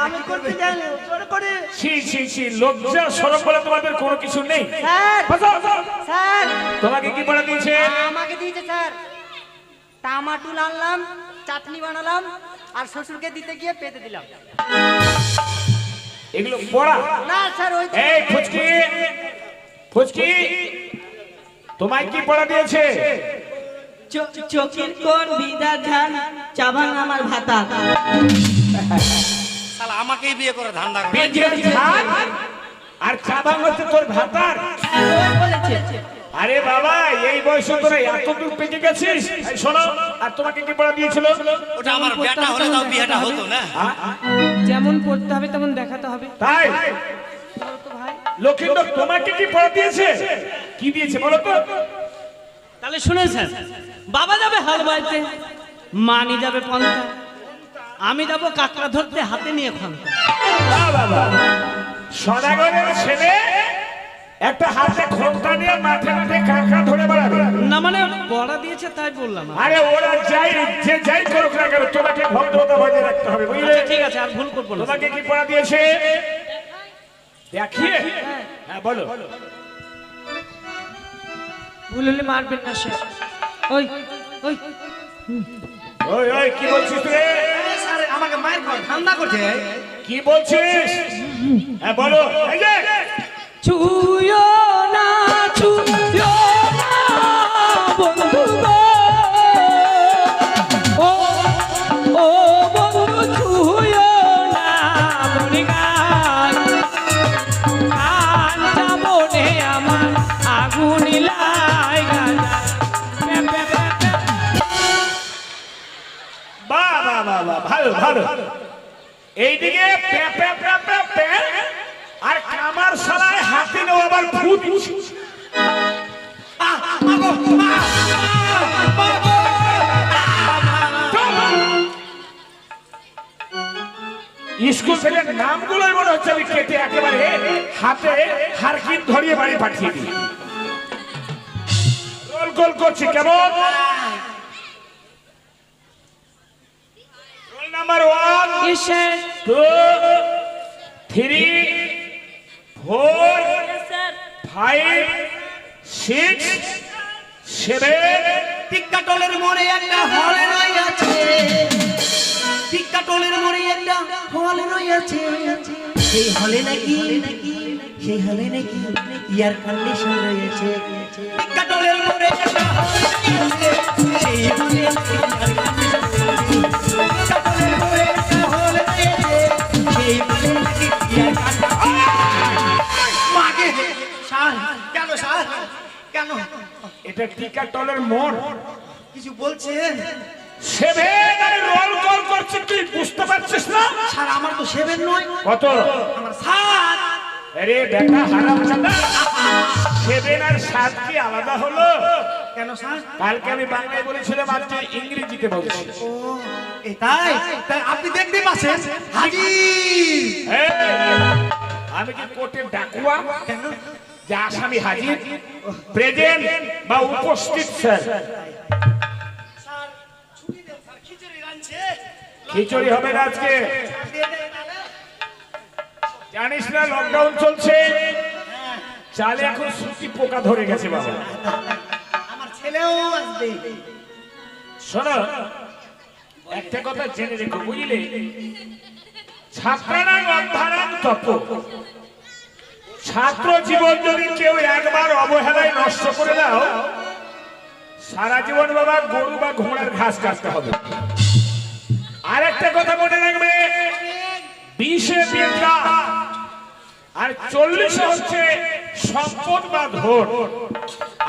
আমি করতে জানি জোর করে ছি ছি ছি, লজ্জা শরম বলে তোমাদের কোনো কিছু নেই। স্যার বসো, বসো। স্যার তোমাকে কি পড়া দিয়েছে? আমাকে দিয়েছে স্যার টমাটুল আনলাম চাটনি বানালাম আর শ্বশুরকে দিতে গিয়ে পেতে দিলাম। এগুলো পড়া? না স্যার ওই এই ফুচকি, ফুচকি, তোমায় কি পড়া দিয়েছে? চোখের কোন বিদা ধান চাবান আমার ভাতা। শালা আমাকেই বিয়ে করে ধান্দা করে বেজের ঝাল আর চাবাং হচ্ছে তোর ভাতার। ওই বলেছে আরে বাবা এই বয়সে তোরা এত দূর পেকে গেছিস। এই শোনো, আর তোমাকে কি পড়া দিয়েছিল? ওটা আমার বেটা হলে তাও বিয়েটা হতো না। যেমন পড়তে হবে তেমন দেখাতে হবে। তাই বলো তো ভাই। লক্ষিন্দর তোমাকে কি পড়া দিয়েছে? কি দিয়েছে বলো তো? তাহলে শুনেছেন, বাবা যাবে হাল বাইতে, মা নিয়ে যাবে পন্থা, আমি যাব কাঁকড়া ধরতে হাতে নিয়ে খন্তা। বাবা সদাগরের ছেলে একটা হাতে খোঁটা নিয়ে মাঠে মাঠে কাঁকড়া ধরে বেড়াবে না মানে পড়া দিয়েছে তাই বললাম। আরে ওরা যাই যে যাই করুক না কেন তোমাকে ভদ্রতা বজায় রাখতে হবে বুঝলে? আচ্ছা, ঠিক আছে, আর ভুল করবো না। তোমাকে কি পড়া দিয়েছে দেখিয়ে? হ্যাঁ বলো। ভুল হলে মারবেন না সে। ওই ওই ওই ওই কি বলছিস তুই? স্যার আমাকে মায়ের ঘর ঠান্ডা করছে। কি বলছিস? হ্যাঁ বলো। এই যে ছুঁয়ো না ছুঁয়ো না বন্ধু গো, ও ও বন্ধু ছুঁয়ো না মরিগান, কান যাবনে আমার আগুন লাগা বাহ বাহ বাহ বাহ, ভালো ভালো। এইদিকে প্যা প্যা প্যা প্যা প্যা, আর কামার সালায় হাতে নেওয়া আবার ভূত। স্কুল থেকে নামগুলোই মনে হচ্ছে আমি কেটে একেবারে হাতে হারকিন ধরিয়ে বাড়ি পাঠিয়ে দিই। রোল কল করছি কেমন? রোল নাম্বার 1 এসে 2 3 4 5 6 7 টিক্কাটলের মোড়ে একটা হলে রইয়াছে, টিক্কাটলের মোড়ে একটা হলে রইয়াছে, সেই হলে নাকি এয়ার কন্ডিশন রয়েছে। টিক্কাটলের মোড়ে একটা হলে রইয়াছে, সেই হলে নাকি air condition রয়েছে। টিক্কাটলের মোড়ে একটা হলে রইয়াছে, সেই হলে নাকি air condition। মাগে স্যার, কেন স্যার কেন? এটা টিকাটলের মোড়। কিছু বলছেন? 7 আমি রোল কল করছি, তুই বুঝতে পারছিস না? স্যার আমার তো 7 নয়, কত? আমার 7। আরে বেটা হারামজাদা, 7 আর 7 কি আলাদা হলো? কেন স্যার? কালকে আমি বাংলায় বলেছিলাম, আজকে ইংরেজিতে বলছি। ও তাই তাই আপনি দেখতে পাচ্ছেন হাজির। এই, আমি কি কোর্টে ডাকুয়া? কেন? যে আসামি হাজির, প্রেজেন্ট বা উপস্থিত স্যার। স্যার ছুটি দেন স্যার, খিচুড়ি রাঁধছে। খিচুড়ি হবে না আজকে, জানিস না লকডাউন চলছে, চালে এখন সুতি পোকা ধরে গেছে বাবা। আমার ছেলেও আসবে। শোনো, একটা কথা জেনে রেখো বুঝলে, ছাত্রানাং অধ্যানাং তপ। ছাত্র জীবন যদি কেউ একবার অবহেলায় নষ্ট করে দাও, সারা জীবন বাবা গরু বা ঘোড়ার ঘাস কাটতে হবে। আর একটা কথা মনে রাখবে, 20 বিদ্যা আর 40 হচ্ছে সম্পদ বা ধন,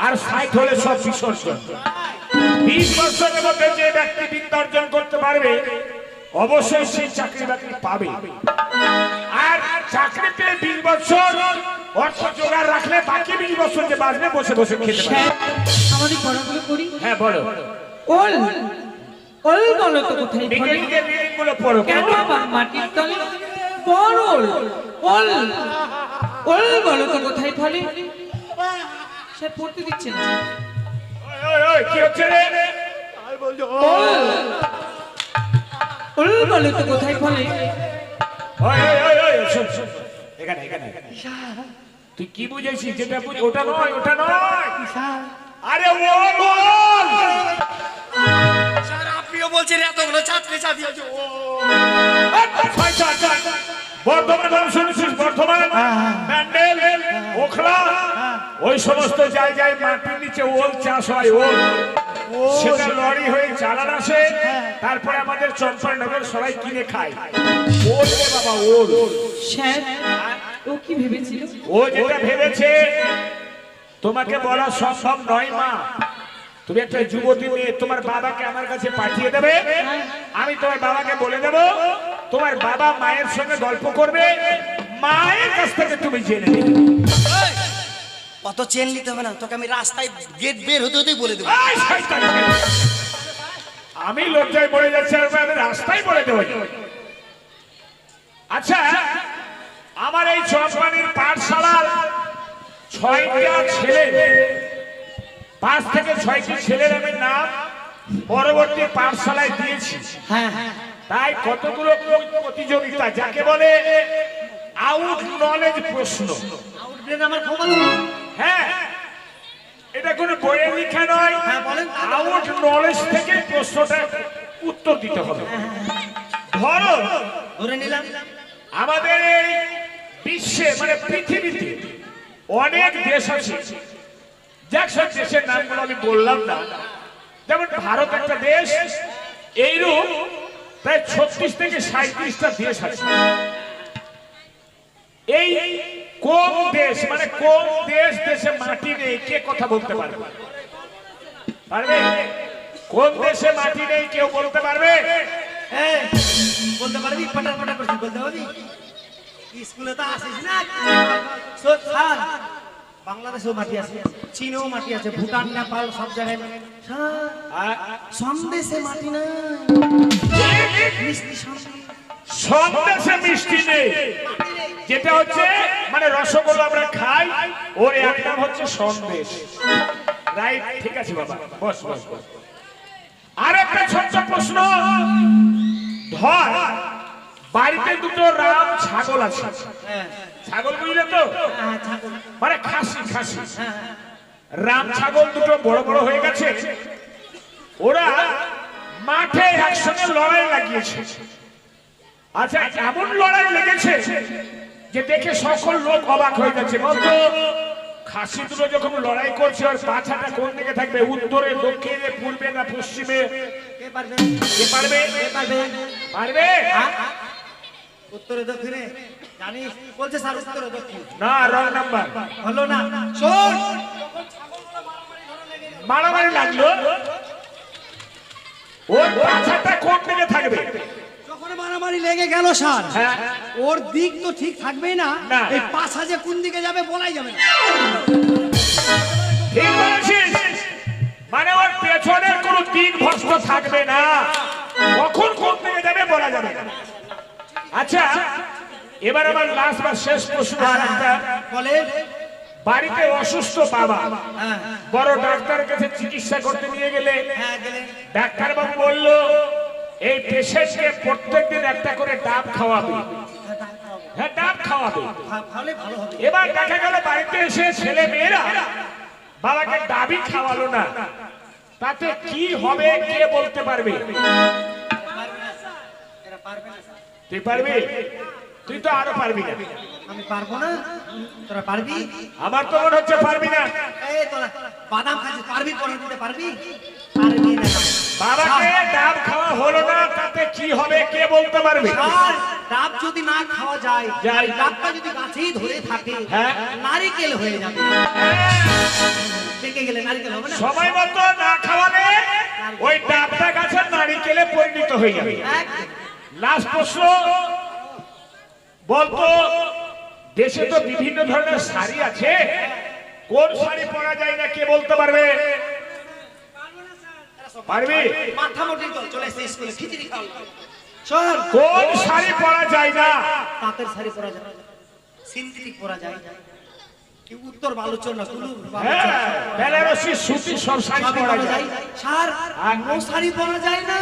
আর 60 হলে সব বিসর্জন। 20 বছরের মধ্যে যে ব্যক্তি বিদ্যা অর্জন করতে পারবে অবশ্যই সেই চাকরি বাকরি পাবে। আর চাকরি পেয়ে 20 বছর অর্থ জোগাড় রাখলে বাকি 20 বছর যে বাঁচবে বসে বসে খেতে পারবে। আমাদের পড়াগুলো করি। হ্যাঁ বলো। ওল ওল বলো তো কোথায় ফলে? বিজ্ঞানীদের রিডিংগুলো পড়ো। কেন আবার মাটির তলে বড় ওল ওল ওল বলো তো কোথায় ফলে? সে পড়তে দিচ্ছে না। ওই, ওই, ওই, কি হচ্ছে রে? ওল ওল বলো তো কোথায় ফলে? ওই, ওই, ওই, ওই, শোন, শোন, শোন। এখানে, এখানে, এখানে। তুই কি বুঝেছিস? যেটা বুঝ ওটা নয়, ওটা নয়। আরে ও বল। স্যার আপনিও বলছেন এতগুলো ছাত্রী ছাত্রী আছে। ও বর্ধমান নাম শুনেছিস? বর্ধমান, ব্যান্ডেল, ওখলা, ওই সমস্ত জায়গায় মাটির নিচে ওল চাষ হয়। ওল সেটা লরি হয়ে চালান আসে, তারপরে আমাদের চম্পানগর সবাই কিনে খায়। ওল রে বাবা, ওল। স্যার ও কি ভেবেছিল? ও যেটা ভেবেছে তোমাকে বলা সম্ভব নয় মা। তুমি একটা যুবতী মেয়ে, তোমার বাবাকে আমার কাছে পাঠিয়ে দেবে, আমি তোমার বাবাকে বলে দেব, তোমার বাবা মায়ের সঙ্গে গল্প করবে, মায়ের কাছ থেকে তুমি জেনে নেবে। অত চেন নিতে হবে না, তোকে আমি রাস্তায় গেট বের হতে হতেই বলে দেবো। এই শয়তান! আমি লজ্জায় পড়ে যাচ্ছি, আর আমি রাস্তায় বলে দেবো। আচ্ছা, আমার এই চম্পানির পাঠশালার 6টা ছেলে, 5 থেকে 6টি ছেলের আমি নাম পরবর্তী পাঠশালায় দিয়েছি। তাই কতগুলো প্রতিযোগিতা, যাকে বলে আউট নলেজ প্রশ্ন। হ্যাঁ, এটা কোনো বইয়ে লেখা নয়, আউট নলেজ থেকে প্রশ্নটা উত্তর দিতে হবে। ধরো, ধরে নিলাম আমাদের এই বিশ্বে মানে পৃথিবীতে অনেক দেশ আছে, যাক সব দেশের নামগুলো আমি বললাম না। যেমন ভারত একটা দেশ, এইরূপ প্রায় 36 থেকে 37টা দেশ আছে। এই কোন দেশ মানে কোন দেশে মাটি নেই, কে কথা বলতে পারবে? পারবে? কোন দেশে মাটি নেই কেউ বলতে পারবে? বলতে পারবি? পাটার পাটা করছিস, বলতে পারবি? স্কুলে তো আসিস না। শোন, স্যার, বাংলাদেশেও মাটি আছে, চীনেও মাটি আছে, ভুটান, নেপাল, সব জায়গায়। স্যার, সন্দেশে মাটি নাই, মিষ্টি সন্দেশ। সন্দেশে মিষ্টি নেই, যেটা হচ্ছে মানে রসগোল্লা আমরা খাই, ওর এক নাম হচ্ছে সন্দেশ। রাইট, ঠিক আছে বাবা, বস বস বস। আর একটা ছোট্ট প্রশ্ন, ধর বাড়িতে দুটো রাম ছাগল আছে, ছাগল বুঝলে তো, মানে খাসি খাসি রাম ছাগল দুটো বড় বড় হয়ে গেছে, ওরা মাঠে একসঙ্গে লড়াই লাগিয়েছে। আচ্ছা, এমন লড়াই লেগেছে যে দেখে সকল লোক অবাক হয়ে যাচ্ছে। বলতো খাসি দুটো যখন লড়াই করছে, আর পাছাটা কোন দিকে থাকবে, উত্তরে, দক্ষিণে, পূর্বে না পশ্চিমে? কে পারবে? পারবে? উত্তরে দক্ষিণে জানিস? বলছে স্যার উত্তরে দক্ষিণ। না, রং নাম্বার হলো না। শোন, মারামারি লাগলো, ওর পাছাটা কোন দিকে থাকবে? যখন মারামারি লেগে গেল স্যার, হ্যাঁ, ওর দিক তো ঠিক থাকবেই না, না। এই পাছা যে কোন দিকে যাবে বলাই যাবে না। ঠিক বলেছিস, মানে ওর পেছনের কোন দিক ভ্রষ্ট থাকবে না, কখন কোন দিকে যাবে বলা যাবে না। আচ্ছা, এবার আমার লাস্ট বা শেষ প্রশ্ন একটা, বলে বাড়িতে অসুস্থ বাবা, বড় ডাক্তারের কাছে চিকিৎসা করতে নিয়ে গেলে ডাক্তার বাবু বলল এই পেশেন্টকে প্রত্যেকদিন একটা করে ডাব খাওয়াবে। হ্যাঁ, ডাব খাওয়াবে। এবার দেখা গেল বাড়িতে এসে ছেলে মেয়েরা বাবাকে ডাবই খাওয়ালো না, তাতে কি হবে কে বলতে পারবে? তুই পারবি? তুই তো আরো পারবি না। আমি পারবো না, তোরা পারবি? আমার তো মনে হচ্ছে পারবি না। এই তোরা বাদাম খাচ্ছিস, পারবি? পরে দিতে পারবি? পারবি না। বাবাকে ডাব খাওয়া হলো না, তাতে কি হবে কে বলতে পারবে? আর ডাব যদি না খাওয়া যায়, ডাবটা যদি গাছেই ধরে থাকে, হ্যাঁ, নারিকেল হয়ে যাবে। পেকে গেলে নারিকেল হবে না? সময় মতো না খাওয়ালে ওই ডাবটা গাছের নারিকেলে পরিণত হয়ে যাবে। লাস্ট প্রশ্ন, বলতো দেশে তো বিভিন্ন ধরনের শাড়ি আছে, কোন শাড়ি পরা যায় না কে বলতে পারবে? পারবি? মাথা মোটি তো চলে এসে স্কুলে খিচুড়ি খাও। শোন, কোন শাড়ি পরা যায় না? তাঁতের শাড়ি পরা যায়, সিনথেটিক পরা যায়, কি উত্তর বালুচনা, কুলু হ্যাঁ, বেনারসি, সুতি সব শাড়ি পরা যায়। সার ও শাড়ি পরা যায় না।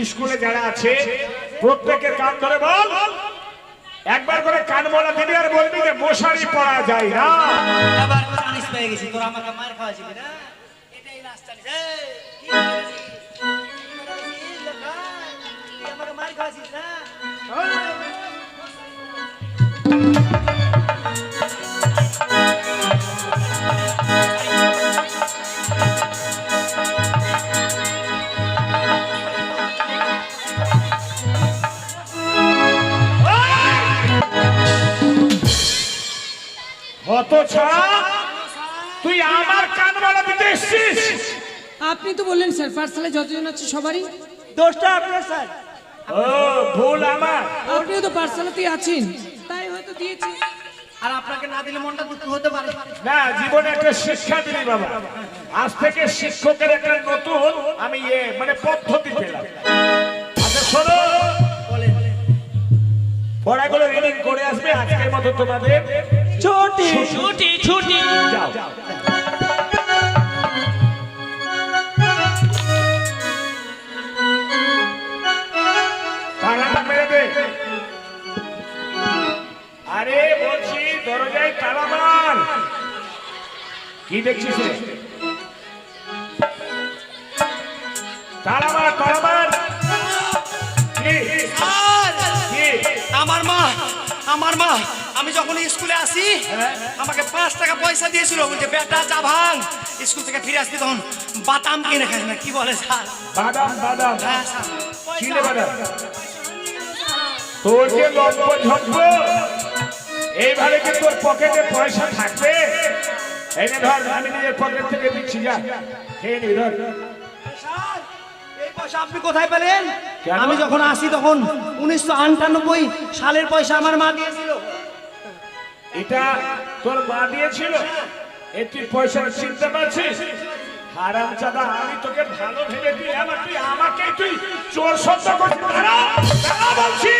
স্কুলে যারা আছে প্রত্যেকের কান ধরে বল, একবার করে কান বলা দিবি আর বলবি যে মশারি পরা যায় না। এবার চালিশ পেয়ে গেছি, তোরা আমাকে মার খাওয়াছিলি না, এটাই লাস্ট চালিশ। কি আমাকে মার খাওয়াছিস না? হত হত ছাড়া তুই আমার কান বাড়া দিতে এসছিস? আপনি তো বললেন স্যার পার্সেলে যতজন আছে সবারই। দোষটা আপনার স্যার। ও ভুল আমার। আপনিও তো পার্সেলেতেই আছেন, তাই হয়তো দিয়েছি। আর আপনাকে না দিলে মনটা দুঃখ হতে পারে। না, জীবনে একটা শিক্ষা দিলি বাবা। আজ থেকে শিক্ষকের একটা নতুন আমি মানে পদ্ধতি পেলাম। আচ্ছা শোনো, পড়াগুলো রিডিং করে আসবে। আজকের মতো তোমাদের ছুটি। ছুটি ছুটি। যাও। তালাটা মেরে দে। আরে বলছি দরজায় তালা মার। কি দেখছিস রে? তালা মার, তালা মার। কি? কি? আমার মা আমি যখন স্কুলে আসি আমাকে 5 টাকা পয়সা দিয়েছিল, বলছে বেটা চা ভাঙ। স্কুল থেকে ফিরে আসছি তখন বাদাম কিনে খাই না, কি বলে স্যার? বাদাম, বাদাম। হ্যাঁ, স্যার। কি রে বাদাম? তোর যে লম্ব ঝম্প, এইভাবে কি তোর পকেটে পয়সা থাকবে? এই নে ধর, আমি নিজের পকেট থেকে দিচ্ছি, যা খেয়ে নিবি, ধর। স্যার, এই পয়সা আপনি কোথায় পেলেন? কেন? আমি যখন আসি তখন 1998 সালের পয়সা আমার মা দিয়েছিল। এটা তোর মা দিয়েছিল? এ তুই পয়সার চিন্তা পাচ্ছিস? হারাম চাঁদা, আমি তোকে ভালো ভেবে দিই, তুই আমাকে তুই চোর শব্দ করছিস। দাঁড়া, দাঁড়া বলছি।